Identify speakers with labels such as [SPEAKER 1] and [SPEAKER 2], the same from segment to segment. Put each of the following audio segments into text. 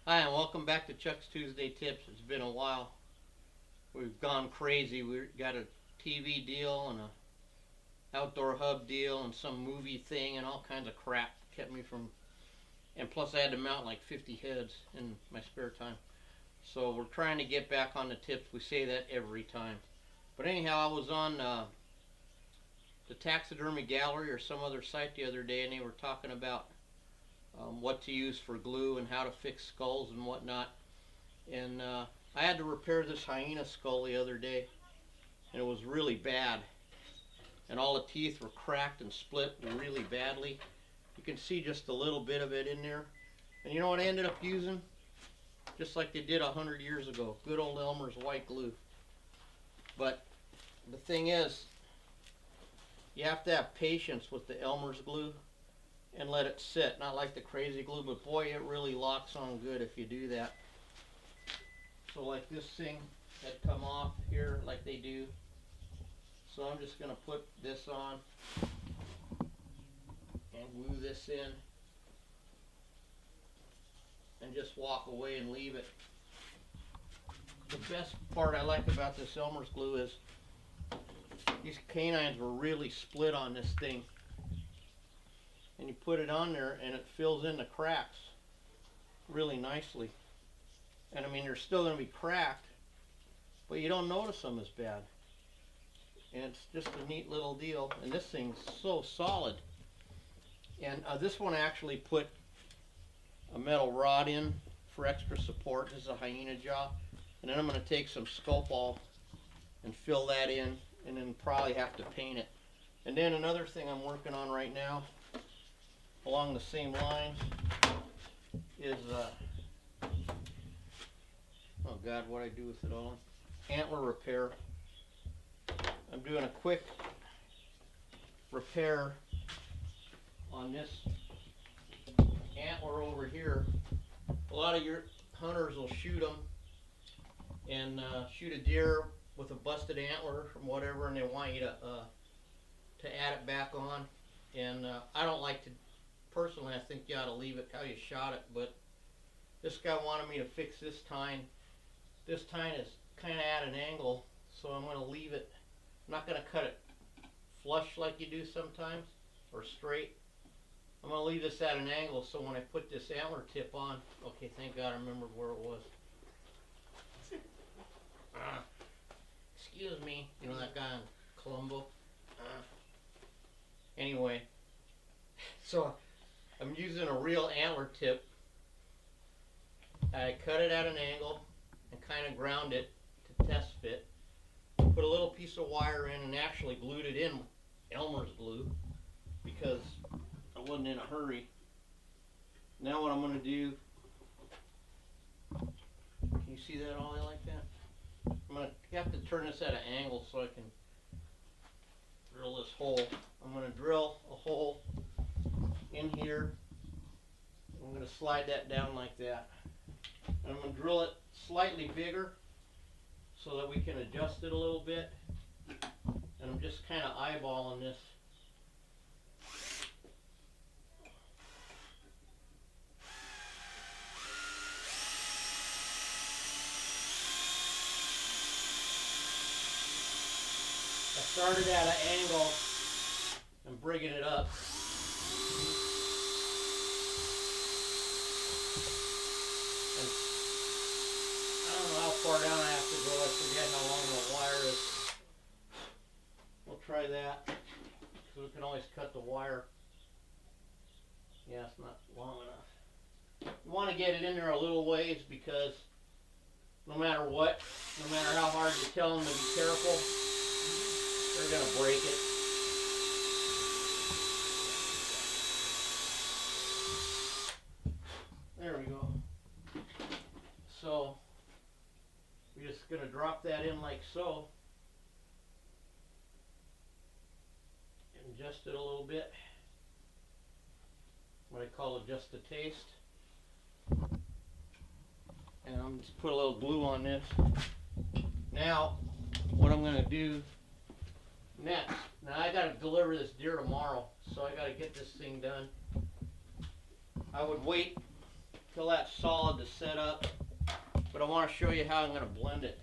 [SPEAKER 1] Hi, and welcome back to Chuck's Tuesday Tips. It's been a while. We've gone crazy. We got a TV deal and a outdoor hub deal and some movie thing and all kinds of crap kept me from. And plus, I had to mount like 50 heads in my spare time. So we're trying to get back on the tips. We say that every time. But anyhow, I was on the Taxidermy Gallery or some other site the other day, and they were talking about what to use for glue and how to fix skulls and whatnot. And I had to repair this hyena skull the other day, and it was really bad. And all the teeth were cracked and split really badly. You can see just a little bit of it in there. And you know what I ended up using? Just like they did 100 years ago. Good old Elmer's white glue. But the thing is, you have to have patience with the Elmer's glue and let it sit. Not like the crazy glue, but boy, it really locks on good if you do that. So like this thing had come off here like they do. So I'm just going to put this on and glue this in and just walk away and leave it. The best part I like about this Elmer's glue is these canines were really split on this thing. And you put it on there and it fills in the cracks really nicely. And I mean, they're still going to be cracked, but you don't notice them as bad. And it's just a neat little deal. And this thing's so solid. And this one actually put a metal rod in for extra support. This is a hyena jaw. And then I'm going to take some Sculpol and fill that in, and then probably have to paint it. And then another thing I'm working on right now, along the same lines, is oh God, what I do with it all? Antler repair. I'm doing a quick repair on this antler over here. A lot of your hunters will shoot them and shoot a deer with a busted antler from whatever, and they want you to add it back on. And I don't like to. Personally, I think you ought to leave it how you shot it, but this guy wanted me to fix this tine. This tine is kind of at an angle, so I'm going to leave it. I'm not going to cut it flush like you do sometimes, or straight. I'm going to leave this at an angle, so when I put this antler tip on, okay, thank God I remembered where it was. Excuse me, you know that guy in Colombo? Anyway, so I'm using a real antler tip. I cut it at an angle and kind of ground it to test fit. Put a little piece of wire in and actually glued it in with Elmer's glue because I wasn't in a hurry. Now what I'm going to do, can you see that all like that? I'm going to have to turn this at an angle so I can drill this hole. I'm going to drill a hole in here. I'm going to slide that down like that. And I'm going to drill it slightly bigger so that we can adjust it a little bit. And I'm just kind of eyeballing this. I started at an angle and bringing it up. And I don't know how far down I have to go. I forget how long the wire is. We'll try that because we can always cut the wire. Yeah, it's not long enough. You want to get it in there a little ways because no matter what, no matter how hard you tell them to be careful, they're going to break it. There we go. So we're just going to drop that in like so. And adjust it a little bit. What I call adjust the taste. And I'm just put a little glue on this. Now, what I'm going to do next. Now I got to deliver this deer tomorrow, so I got to get this thing done. I would wait till that's solid to set up. But I want to show you how I'm going to blend it.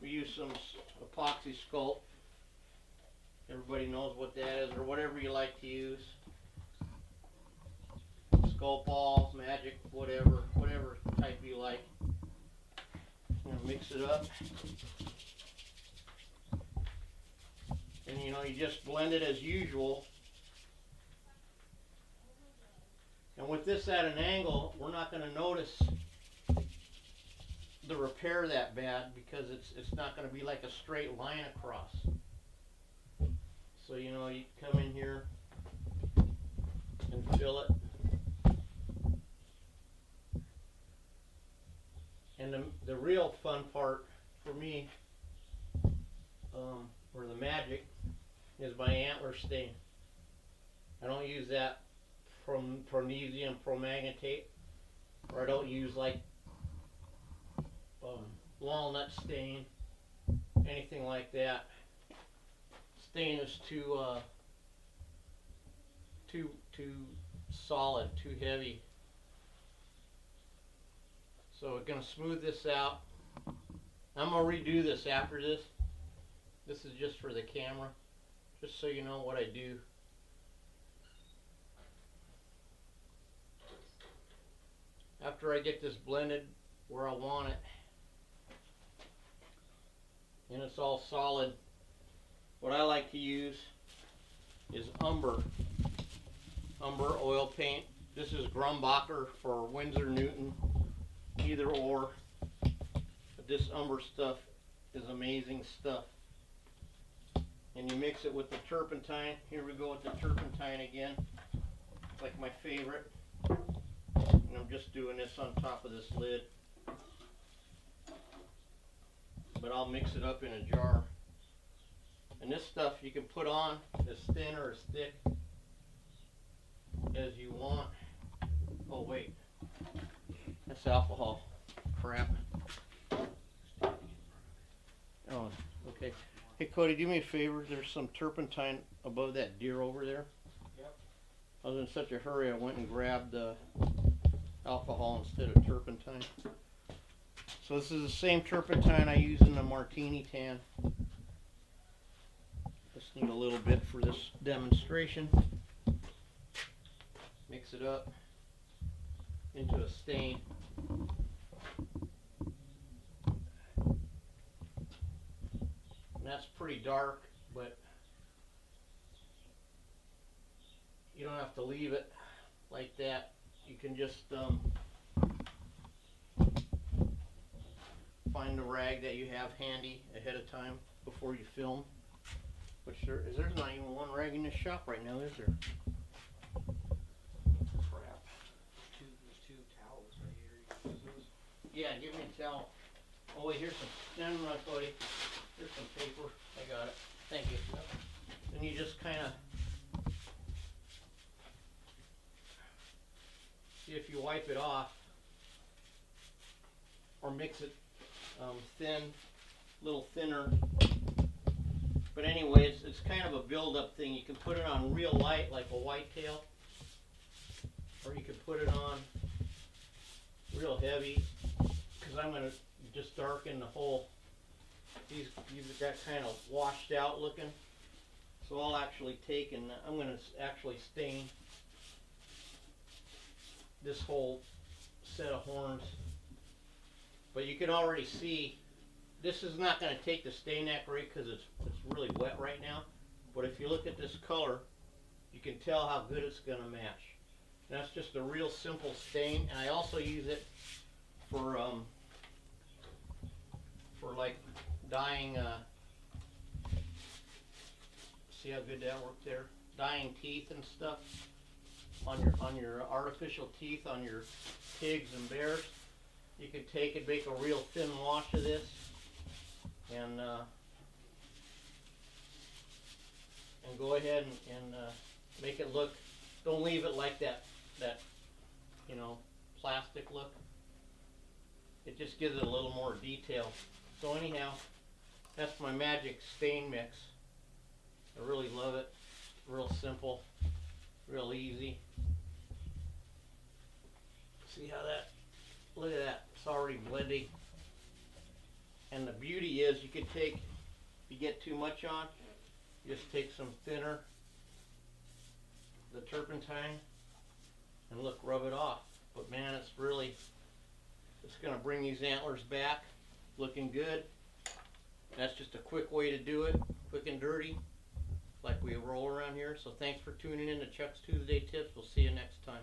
[SPEAKER 1] We use some epoxy sculpt. Everybody knows what that is, or whatever you like to use. Sculpt balls, magic, whatever type you like. I'm going to mix it up. And you know, you just blend it as usual. And with this at an angle, we're not going to notice the repair that bad because it's not going to be like a straight line across. So you know, you come in here and fill it. And the real fun part for me, or the magic, is my antler stain. I don't use that from Pronesium promagnetate, or I don't use like walnut stain, anything like that. Stain is too solid, too heavy. So we're gonna smooth this out. I'm gonna redo this after this. This is just for the camera, just so you know what I do. After I get this blended where I want it, and it's all solid, what I like to use is umber oil paint. This is Grumbacher for Winsor Newton, either or. But this umber stuff is amazing stuff. And you mix it with the turpentine. Here we go with the turpentine again. It's like my favorite. And I'm just doing this on top of this lid. But I'll mix it up in a jar. And this stuff you can put on as thin or as thick as you want. Oh wait, that's alcohol. Crap. Oh, okay. Hey Cody, do me a favor. There's some turpentine above that deer over there. Yep. I was in such a hurry I went and grabbed alcohol instead of turpentine. So this is the same turpentine I use in the martini tan. Just need a little bit for this demonstration. Mix it up into a stain. And that's pretty dark, but you don't have to leave it like that. You can just find the rag that you have handy ahead of time before you film. Which there's not even one rag in this shop right now, is there? Crap.
[SPEAKER 2] There's two towels right here. You can use those.
[SPEAKER 1] Yeah, give me a towel. Oh wait, here's some. No, Cody. Here's some paper. I got it. Thank you. Then you just kind of see if you wipe it off, or mix it thin, a little thinner. But anyway, it's kind of a build-up thing. You can put it on real light, like a whitetail, or you can put it on real heavy, because I'm going to just darken the whole. These got kind of washed out looking. So I'll actually take and I'm going to actually stain this whole set of horns. But you can already see this is not going to take the stain that great because it's really wet right now. But if you look at this color, you can tell how good it's going to match. And that's just a real simple stain, and I also use it for like dyeing. See how good that worked there? Dyeing teeth and stuff on your artificial teeth on your pigs and bears. You can take and make a real thin wash of this, and go ahead and make it look. Don't leave it like that plastic look. It just gives it a little more detail. So anyhow, that's my magic stain mix. I really love it. Real simple. Real easy. See how that, look at that, it's already blending. And the beauty is you could take, if you get too much on, you just take some thinner, the turpentine, and look, rub it off. But man, it's really, it's gonna bring these antlers back, looking good. That's just a quick way to do it, quick and dirty, like we roll around here. So thanks for tuning in to Chuck's Tuesday Tips. We'll see you next time.